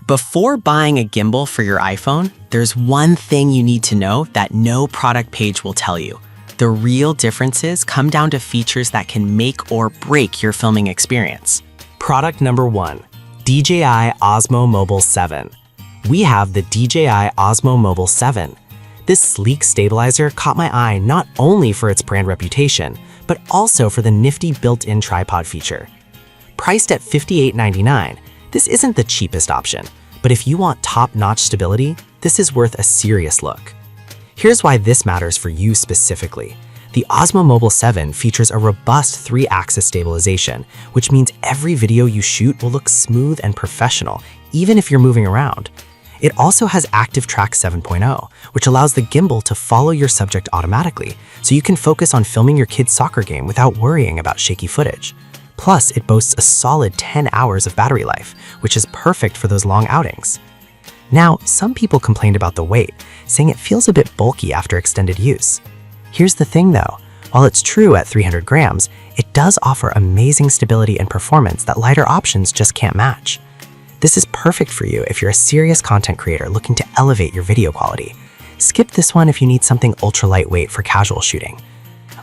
Before buying a gimbal for your iPhone, there's one thing you need to know that no product page will tell you. The real differences come down to features that can make or break your filming experience. Product number 1, DJI Osmo Mobile 7. We have the DJI Osmo Mobile 7. This sleek stabilizer caught my eye not only for its brand reputation, but also for the nifty built-in tripod feature. Priced at $58.99, this isn't the cheapest option, but if you want top-notch stability, this is worth a serious look. Here's why this matters for you specifically. The Osmo Mobile 7 features a robust 3-axis stabilization, which means every video you shoot will look smooth and professional, even if you're moving around. It also has Active Track 7.0, which allows the gimbal to follow your subject automatically, so you can focus on filming your kid's soccer game without worrying about shaky footage. Plus, it boasts a solid 10 hours of battery life, which is perfect for those long outings. Now, some people complained about the weight, saying it feels a bit bulky after extended use. Here's the thing though, while it's true at 300 grams, it does offer amazing stability and performance that lighter options just can't match. This is perfect for you if you're a serious content creator looking to elevate your video quality. Skip this one if you need something ultra lightweight for casual shooting.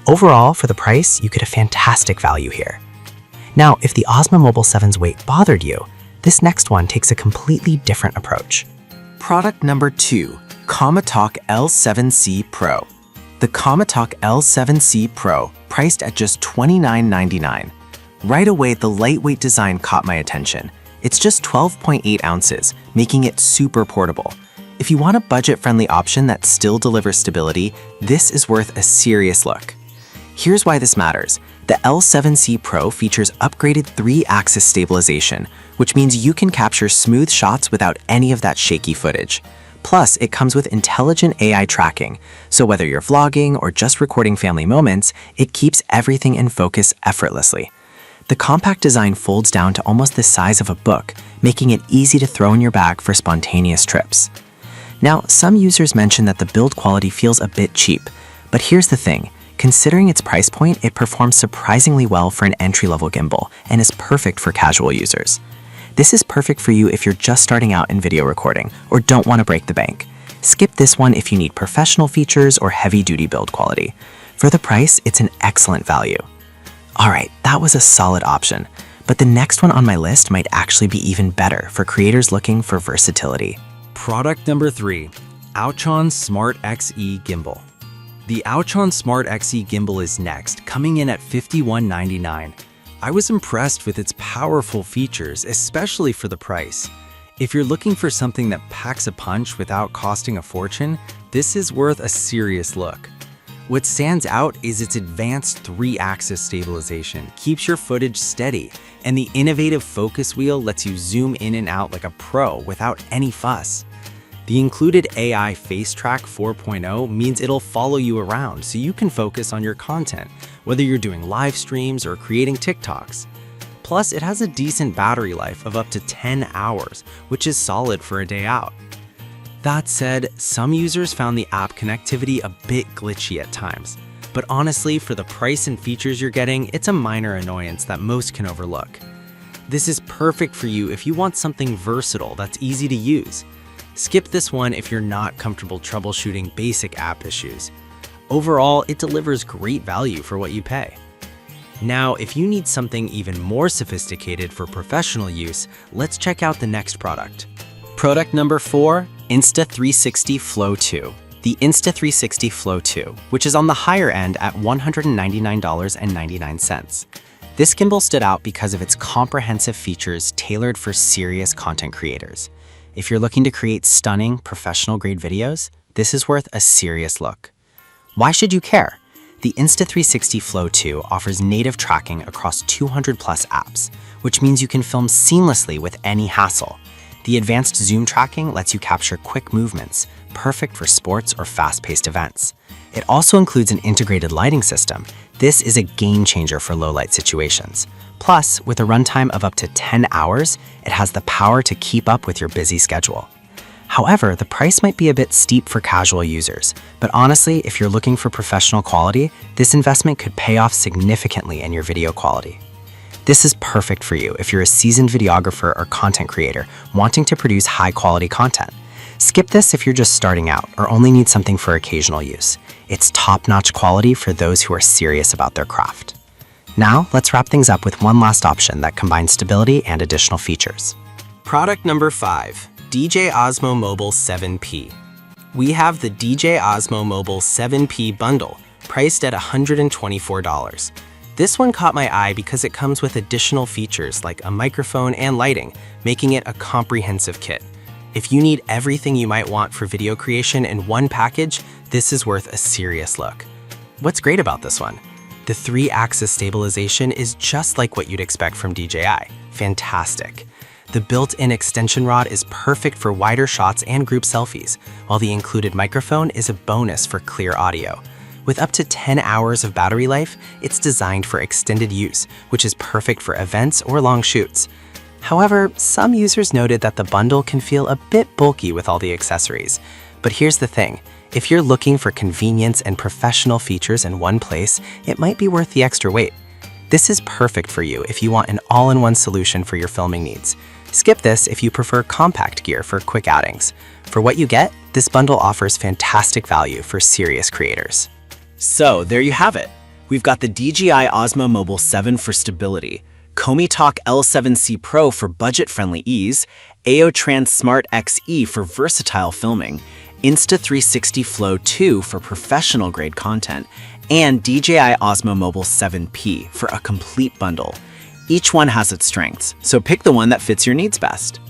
Overall, for the price, you get a fantastic value here. Now, if the Osmo Mobile 7's weight bothered you, this next one takes a completely different approach. Product number 2, Comatalk L7C Pro. The Comatalk L7C Pro, priced at just $29.99. Right away, the lightweight design caught my attention. It's just 12.8 ounces, making it super portable. If you want a budget-friendly option that still delivers stability, this is worth a serious look. Here's why this matters. The L7C Pro features upgraded 3-axis stabilization, which means you can capture smooth shots without any of that shaky footage. Plus, it comes with intelligent AI tracking, so whether you're vlogging or just recording family moments, it keeps everything in focus effortlessly. The compact design folds down to almost the size of a book, making it easy to throw in your bag for spontaneous trips. Now, some users mention that the build quality feels a bit cheap, but here's the thing. Considering its price point, it performs surprisingly well for an entry-level gimbal and is perfect for casual users. This is perfect for you if you're just starting out in video recording or don't want to break the bank. Skip this one if you need professional features or heavy-duty build quality. For the price, it's an excellent value. Alright, that was a solid option, but the next one on my list might actually be even better for creators looking for versatility. Product number 3, Ouchon Smart XE Gimbal. The Ouchon Smart XE Gimbal is next, coming in at $51.99. I was impressed with its powerful features, especially for the price. If you're looking for something that packs a punch without costing a fortune, this is worth a serious look. What stands out is its advanced 3-axis stabilization, keeps your footage steady, and the innovative focus wheel lets you zoom in and out like a pro without any fuss. The included AI Face Track 4.0 means it'll follow you around so you can focus on your content, whether you're doing live streams or creating TikToks. Plus, it has a decent battery life of up to 10 hours, which is solid for a day out. That said, some users found the app connectivity a bit glitchy at times, but honestly, for the price and features you're getting, it's a minor annoyance that most can overlook. This is perfect for you if you want something versatile that's easy to use. Skip this one if you're not comfortable troubleshooting basic app issues. Overall, it delivers great value for what you pay. Now, if you need something even more sophisticated for professional use, let's check out the next product. Product number 4, Insta360 Flow 2. The Insta360 Flow 2, which is on the higher end at $199.99. This gimbal stood out because of its comprehensive features tailored for serious content creators. If you're looking to create stunning, professional-grade videos, this is worth a serious look. Why should you care? The Insta360 Flow 2 offers native tracking across 200+ apps, which means you can film seamlessly with any hassle. The advanced zoom tracking lets you capture quick movements, perfect for sports or fast-paced events. It also includes an integrated lighting system. This is a game changer for low-light situations. Plus, with a runtime of up to 10 hours, it has the power to keep up with your busy schedule. However, the price might be a bit steep for casual users, but honestly, if you're looking for professional quality, this investment could pay off significantly in your video quality. This is perfect for you if you're a seasoned videographer or content creator wanting to produce high-quality content. Skip this if you're just starting out or only need something for occasional use. It's top-notch quality for those who are serious about their craft. Now, let's wrap things up with one last option that combines stability and additional features. Product number 5, DJI Osmo Mobile 7P. We have the DJI Osmo Mobile 7P bundle, priced at $124. This one caught my eye because it comes with additional features like a microphone and lighting, making it a comprehensive kit. If you need everything you might want for video creation in one package, this is worth a serious look. What's great about this one? The 3-axis stabilization is just like what you'd expect from DJI. Fantastic. The built-in extension rod is perfect for wider shots and group selfies, while the included microphone is a bonus for clear audio. With up to 10 hours of battery life, it's designed for extended use, which is perfect for events or long shoots. However, some users noted that the bundle can feel a bit bulky with all the accessories. But here's the thing, if you're looking for convenience and professional features in one place, it might be worth the extra weight. This is perfect for you if you want an all-in-one solution for your filming needs. Skip this if you prefer compact gear for quick outings. For what you get, this bundle offers fantastic value for serious creators. So there you have it. We've got the DJI Osmo Mobile 7 for stability, Komi L7C Pro for budget-friendly ease, AOTrans Smart XE for versatile filming, Insta360 Flow 2 for professional-grade content, and DJI Osmo Mobile 7P for a complete bundle. Each one has its strengths, so pick the one that fits your needs best.